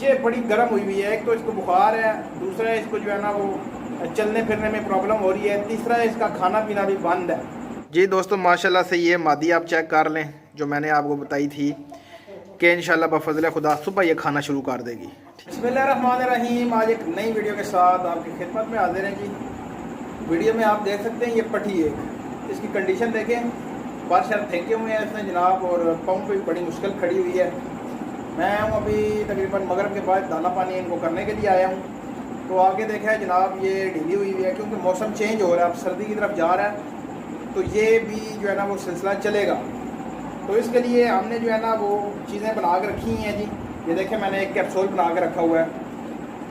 ये बड़ी गर्म हुई हुई है। एक तो इसको बुखार है, दूसरा इसको जो है ना वो चलने फिरने में प्रॉब्लम हो रही है, तीसरा इसका खाना पीना भी बंद है। जी दोस्तों, माशाल्लाह से ये मादी आप चेक कर लें जो मैंने आपको बताई थी कि इंशाल्लाह बफज़ल खुदा सुबह ये खाना शुरू कर देगी। बिस्मिल्लाहिर्रहमानिर्रहीम। आज एक नई वीडियो के साथ आपकी खिदमत में हाजिर हैं जी। वीडियो में आप देख सकते हैं ये पट्टी एक, इसकी कंडीशन देखें, बार शर फेंके हुए हैं इसने जनाब, और पंप भी बड़ी मुश्किल खड़ी हुई है। मैं हूँ अभी तकरीबन मगरब के बाद दाना पानी इनको करने के लिए आया हूँ। तो आगे देखा है जनाब ये ढीली हुई है क्योंकि मौसम चेंज हो रहा है, अब सर्दी की तरफ जा रहा है, तो ये भी जो है ना वो सिलसिला चलेगा। तो इसके लिए हमने जो है ना वो चीज़ें बना के रखी हैं जी। ये देखें मैंने एक कैप्सूल बना के रखा हुआ है,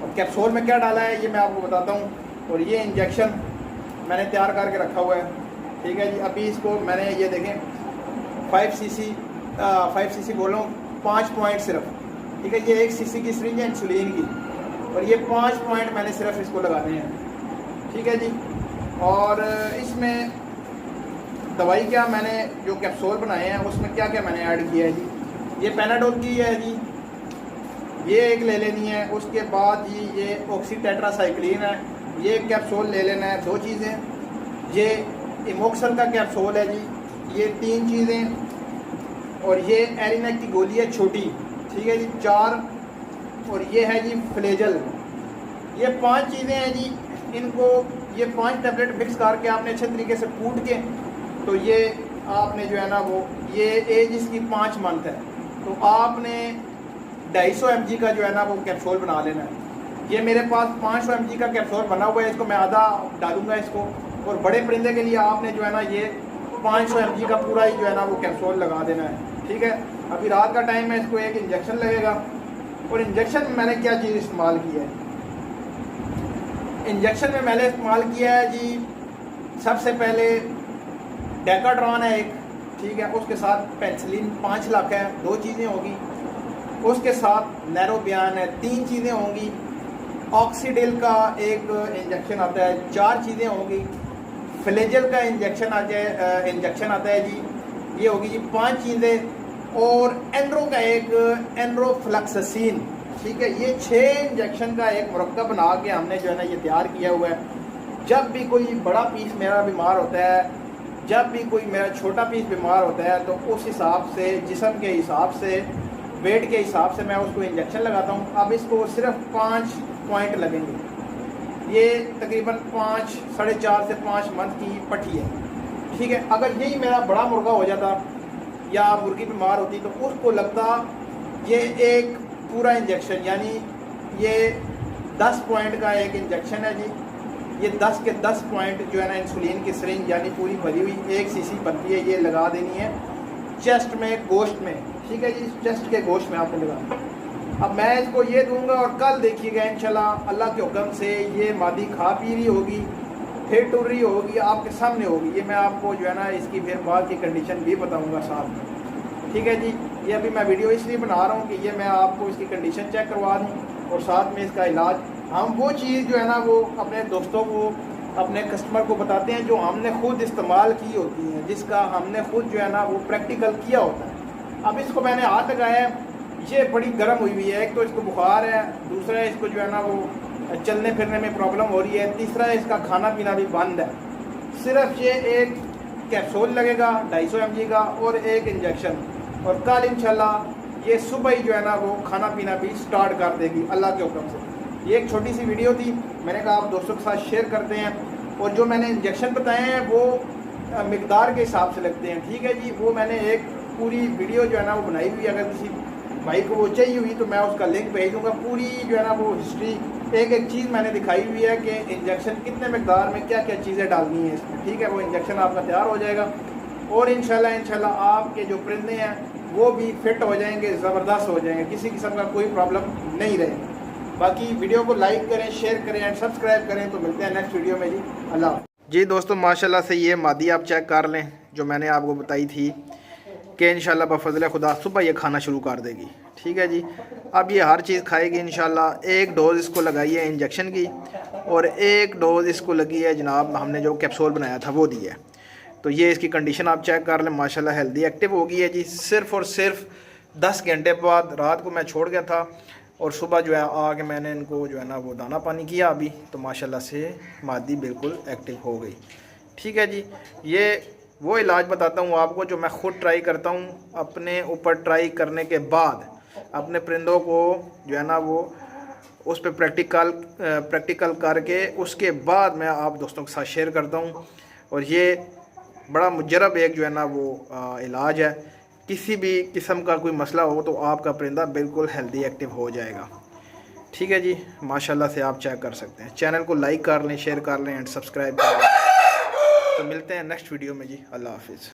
और कैप्सूल में क्या डाला है ये मैं आपको बताता हूँ। और ये इंजेक्शन मैंने तैयार करके रखा हुआ है, ठीक है जी। अभी इसको मैंने ये देखें 5 cc बोल रहा हूँ, 5 पॉइंट सिर्फ, ठीक है। ये 1 cc की सिरिंज है इंसुलिन की, और ये 5 पॉइंट मैंने सिर्फ इसको लगाने हैं, ठीक है जी। और इसमें दवाई क्या मैंने जो कैप्सूल बनाए हैं उसमें क्या क्या मैंने ऐड किया है जी। ये पैनाडोल की है जी, ये एक ले लेनी है। उसके बाद जी ये ऑक्सी टेट्रासाइक्लिन है, ये एक कैप्सूल ले लेना है। 2 चीज़ें, ये इमोक्सल का कैप्सूल है जी, ये 3 चीज़ें। और ये एरिनेक की गोली है छोटी, ठीक है जी, 4। और ये है जी फ्लेजल, ये 5 चीज़ें हैं जी। इनको ये 5 टैबलेट मिक्स करके आपने अच्छे तरीके से कूट के, तो ये आपने जो है ना वो, ये एज इसकी 5 मंथ है, तो आपने 250 mg का जो है ना वो कैप्सूल बना लेना है। ये मेरे पास 500 mg का कैप्सूल बना हुआ है, इसको मैं आधा डालूंगा इसको। और बड़े परिंदे के लिए आपने जो है ना ये 500 mg का पूरा ही जो है ना वो कैप्सूल लगा देना है, ठीक है। अभी रात का टाइम है, इसको एक इंजेक्शन लगेगा। और इंजेक्शन में मैंने क्या चीज़ इस्तेमाल की है, इंजेक्शन में मैंने इस्तेमाल किया है जी, सबसे पहले डेकाड्रॉन है एक, ठीक है। उसके साथ पेनिसिलिन 5 लाख है, 2 चीज़ें होगी। उसके साथ नैरोबियान है, 3 चीज़ें होंगी। ऑक्सीडिल का एक इंजेक्शन आता है, 4 चीज़ें होंगी। फ्लेजल का इंजेक्शन आता है जी, ये होगी जी 5 चीज़ें। और एंड्रो का एक एंड्रोफ्लक्ससिन, ठीक है। ये 6 इंजेक्शन का एक मुरक्कब बना के हमने जो है ना ये तैयार किया हुआ है। जब भी कोई बड़ा पीस मेरा बीमार होता है, जब भी कोई मेरा छोटा पीस बीमार होता है, तो उस हिसाब से, जिस्म के हिसाब से, वेट के हिसाब से मैं उसको इंजेक्शन लगाता हूँ। अब इसको सिर्फ 5 पॉइंट लगेंगे। ये तकरीबन 5, 4.5 से 5 मंथ की पट्टी है, ठीक है। अगर यही मेरा बड़ा मुर्गा हो जाता या मुर्गी बीमार होती तो उसको लगता ये एक पूरा इंजेक्शन, यानी ये 10 पॉइंट का एक इंजेक्शन है जी। ये 10 के 10 पॉइंट जो है ना इंसुलिन की सिरिंज यानी पूरी भरी हुई 1 cc बनती है, ये लगा देनी है चेस्ट में, गोश्त में, ठीक है जी। चेस्ट के गोश्त में आपने लगा। अब मैं इसको ये दूंगा और कल देखिएगा इंशाल्लाह अल्लाह के हुक्म से ये मादी खा पी रही होगी, फिर टुर रही होगी, आपके सामने होगी। ये मैं आपको जो है ना इसकी फिर बाद की कंडीशन भी बताऊंगा साथ में, ठीक है जी। ये अभी मैं वीडियो इसलिए बना रहा हूँ कि ये मैं आपको इसकी कंडीशन चेक करवा दूँ और साथ में इसका इलाज। हम वो चीज़ जो है ना वो अपने दोस्तों को, अपने कस्टमर को बताते हैं जो हमने खुद इस्तेमाल की होती हैं, जिसका हमने खुद जो है ना वो प्रैक्टिकल किया होता है। अब इसको मैंने हाथ लगाया है, ये बड़ी गर्म हुई हुई है। एक तो इसको बुखार है, दूसरा इसको जो है ना वो चलने फिरने में प्रॉब्लम हो रही है, तीसरा इसका खाना पीना भी बंद है। सिर्फ ये एक कैप्सूल लगेगा 250 mg का और एक इंजेक्शन, और कल इंशाल्लाह ये सुबह ही जो है ना वो खाना पीना भी स्टार्ट कर देगी अल्लाह के हुक्म से। ये एक छोटी सी वीडियो थी, मैंने कहा आप दोस्तों के साथ शेयर करते हैं। और जो मैंने इंजेक्शन बताए हैं वो मिकदार के हिसाब से लगते हैं, ठीक है जी। वो मैंने एक पूरी वीडियो जो है ना वो बनाई हुई है, अगर किसी भाई को वो चाहिए हुई तो मैं उसका लिंक भेज दूँगा। पूरी जो है ना वो हिस्ट्री, एक एक चीज़ मैंने दिखाई हुई है कि इंजेक्शन कितने मिकदार में क्या क्या चीज़ें डालनी है इसमें, ठीक है। वो इंजेक्शन आपका तैयार हो जाएगा और इंशाल्लाह आपके जो परिंदे हैं वो भी फिट हो जाएंगे, ज़बरदस्त हो जाएंगे, किसी किस्म का कोई प्रॉब्लम नहीं रहेगी। बाकी वीडियो को लाइक करें, शेयर करें एंड सब्सक्राइब करें। तो मिलते हैं नेक्स्ट वीडियो में जी। अल्लाह जी। दोस्तों माशाल्लाह से ये मादी आप चेक कर लें जो मैंने आपको बताई थी कि इंशाल्लाह बफज़ल खुदा सुबह ये खाना शुरू कर देगी, ठीक है जी। अब ये हर चीज़ खाएगी इंशाल्लाह। 1 डोज़ इसको लगाई है इंजेक्शन की, और 1 डोज़ इसको लगी है जनाब हमने जो कैप्सूल बनाया था वो दी है। तो ये इसकी कंडीशन आप चेक कर लें, माशाल्लाह हेल्दी एक्टिव हो गई है जी। सिर्फ़ और सिर्फ 10 घंटे बाद, रात को मैं छोड़ गया था और सुबह जो है आके मैंने इनको जो है ना वो दाना पानी किया अभी, तो माशाल्लाह से मादी बिल्कुल एक्टिव हो गई। ठीक है जी, ये वो इलाज बताता हूँ आपको जो मैं ख़ुद ट्राई करता हूँ। अपने ऊपर ट्राई करने के बाद अपने परिंदों को जो है ना वो उस पर प्रैक्टिकल करके उसके बाद मैं आप दोस्तों के साथ शेयर करता हूँ। और ये बड़ा मुजरब एक जो है ना वो इलाज है। किसी भी किस्म का कोई मसला हो तो आपका परिंदा बिल्कुल हेल्दी एक्टिव हो जाएगा। ठीक है जी, माशाल्लाह से आप चेक कर सकते हैं। चैनल को लाइक कर लें, शेयर कर लें एंड सब्सक्राइब कर लें। तो मिलते हैं नेक्स्ट वीडियो में जी। अल्लाह हाफिज़।